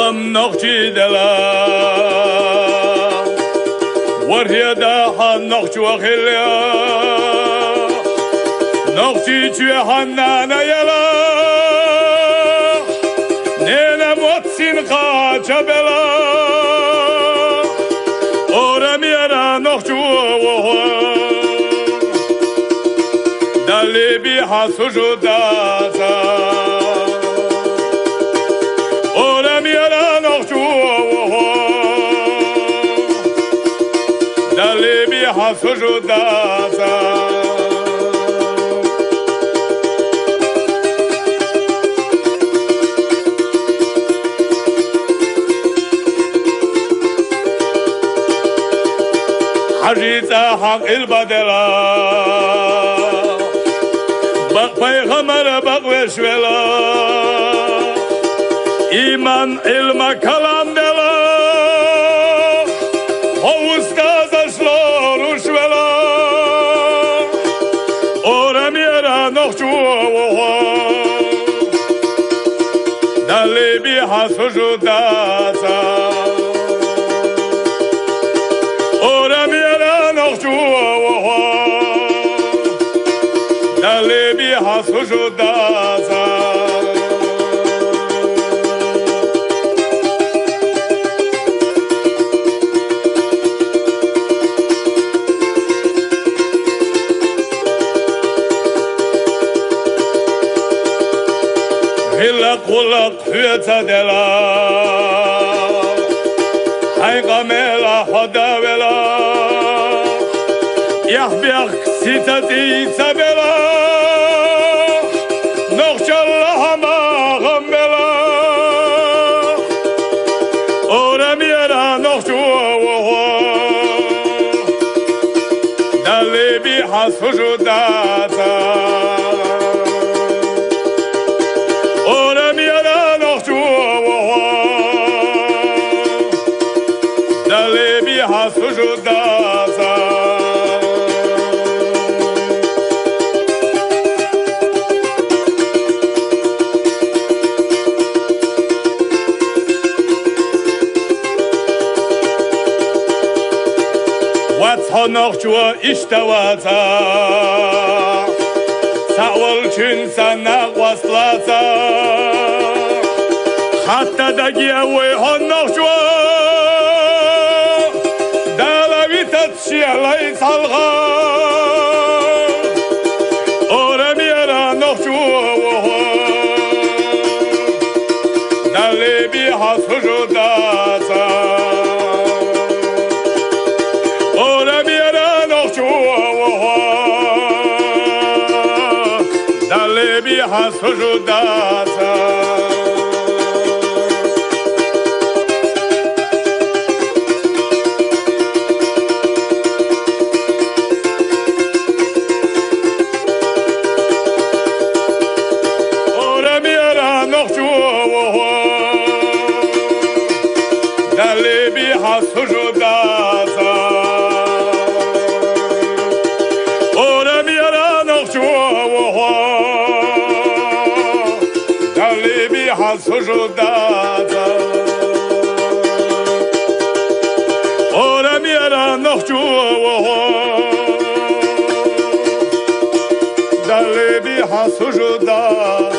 هم نخجي دلا وريدا حن نخجو خليا نخجي جوي حنانا يلا نينا موتسين خاجة بلا أوراميرا نخجو دالي بيها سجوداتا أوراميرا نخجو دالي بيها سجوداتا حجيتا حق البدلا بق پیغمبر بق وشولا ایمان علم کلام دلا حوز کازشلا روشولا أوراميرا نخجو دالي بيها سجوداتا أوراميرا نخجو دالي بيها سجوداتا قلق فيتا دلا حيقا ميلا حدا ولا يحبيق سيتا تيتا بلا نخشى الله ما غملا أوراميرا نخشو دالي بيها سجوداتا سجوداتا واتها نخجو اشتواتا سأول چنسا نقوصلاتا حتى دقيا ويهن نخجو شيالي صالغا أوراميرا نخجو دالي بيها سجوداتا أوراميرا نخجو دالي بيها سجوداتا دالي بيها سجوداتا أوراميرا نخجو دالي بيها سجوداتا أوراميرا نخجو دالي بيها سجوداتا